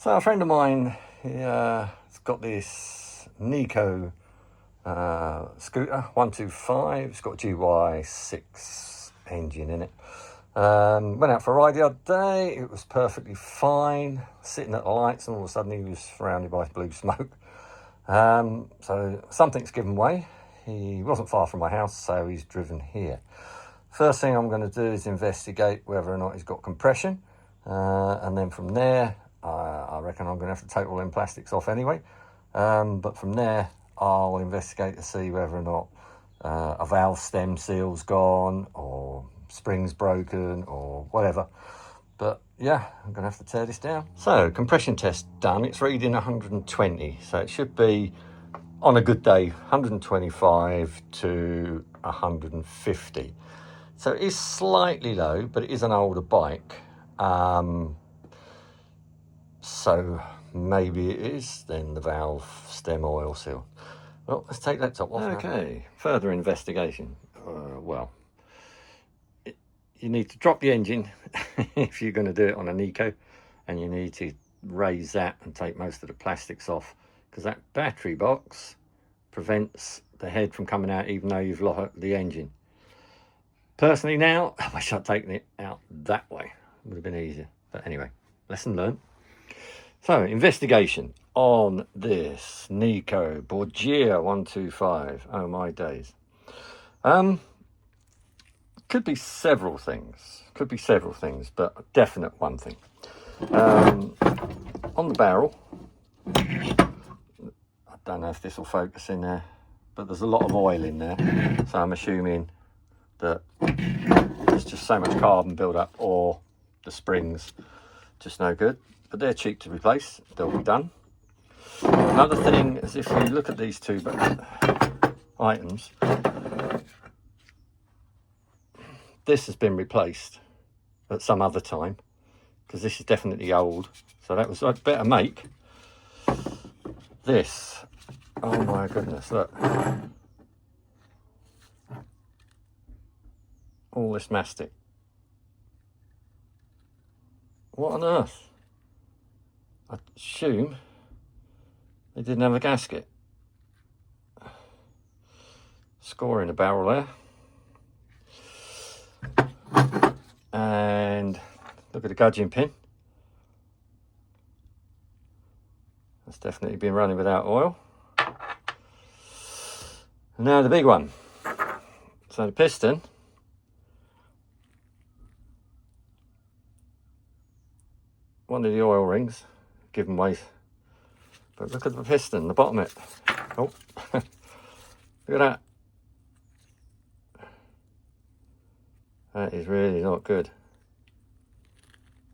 So a friend of mine, has got this Neco scooter, 125. It's got a GY6 engine in it. Went out for a ride the other day. It was perfectly fine, sitting at the lights, and all of a sudden he was surrounded by blue smoke. So something's given way. He wasn't far from my house, so he's driven here. First thing I'm going to do is investigate whether or not he's got compression, and then from there I reckon I'm going to have to take all them plastics off anyway. But from there I'll investigate to see whether or not a valve stem seal's gone, or springs broken, or whatever. But yeah, I'm going to have to tear this down. So compression test done. It's reading 120, so it should be, on a good day, 125 to 150. So it is slightly low, but it is an older bike. So maybe it is then the valve stem oil seal. Well, let's take that top off. Okay, further investigation. You need to drop the engine if you're going to do it on a Neco, and you need to raise that and take most of the plastics off, because that battery box prevents the head from coming out even though you've locked the engine. Personally now, I wish I'd taken it out that way. It would have been easier. But anyway, lesson learned. So, investigation on this Neco Borgia 125. Oh my days. Could be several things. But definite one thing. On the barrel, I don't know if this will focus in there, but there's a lot of oil in there. So I'm assuming that there's just so much carbon build up, or the springs just no good. But they're cheap to replace. They'll be done. Another thing is, if you look at these two items, this has been replaced at some other time, because this is definitely old. So that was a better make. This, oh my goodness, look. All this mastic. What on earth? I assume they didn't have a gasket. Score in the barrel there. And look at the gudgeon pin. That's definitely been running without oil. And now the big one. So the piston, one of the oil rings given way. But look at the piston, the bottom of it. Oh, look at that. That is really not good.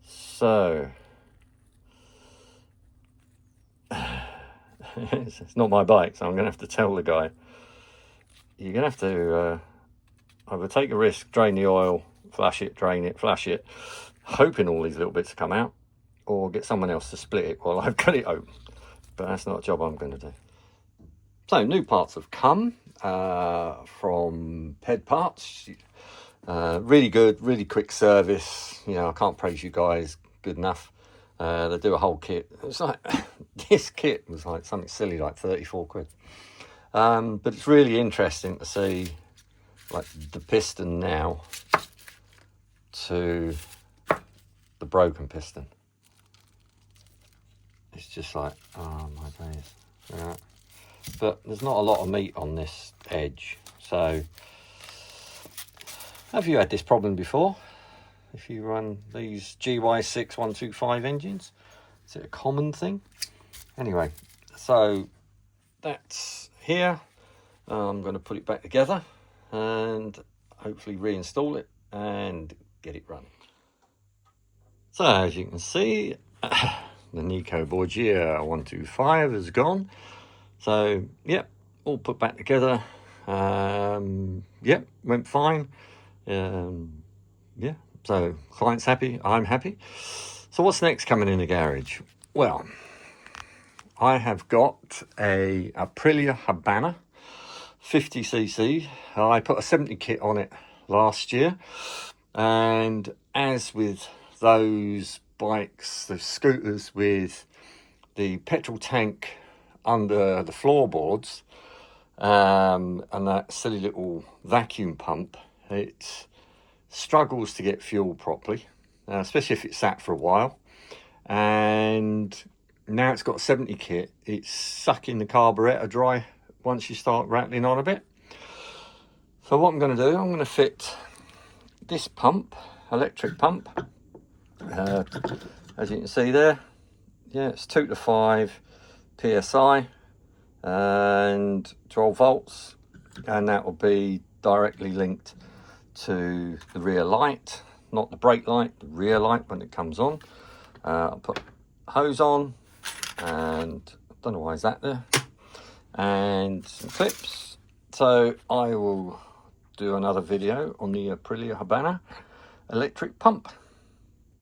So it's not my bike, so I'm going to have to tell the guy, you're going to have to either take a risk, drain the oil, flush it, drain it, flush it, hoping all these little bits come out, or get someone else to split it while I've got it open. But that's not a job I'm going to do. So new parts have come from Ped Parts. Really good, really quick service. You know, I can't praise you guys good enough. They do a whole kit. It's like, this kit was like something silly, like 34 quid. But it's really interesting to see like the piston now to the broken piston. It's just like, oh my days. Yeah. But there's not a lot of meat on this edge. So have you had this problem before? If you run these GY6 125 engines, is it a common thing? Anyway, so that's here. I'm going to put it back together and hopefully reinstall it and get it running. So as you can see, the Neco Borgia 125 is gone. So yep, all put back together. Yep, went fine. Yeah, so client's happy, I'm happy. So what's next coming in the garage? Well, I have got a Aprilia Habana 50cc. I put a 70 kit on it last year, and as with those bikes, the scooters with the petrol tank under the floorboards, and that silly little vacuum pump, it struggles to get fuel properly, especially if it's sat for a while. And now it's got a 70 kit, it's sucking the carburetor dry once you start rattling on a bit. So what I'm going to do, I'm going to fit this pump, electric pump, as you can see there. Yeah, it's 2 to 5 psi and 12 volts, and that will be directly linked to the rear light, not the brake light, the rear light when it comes on. I'll put hose on, and I don't know why is that there, and some clips. So I will do another video on the Aprilia Habana electric pump.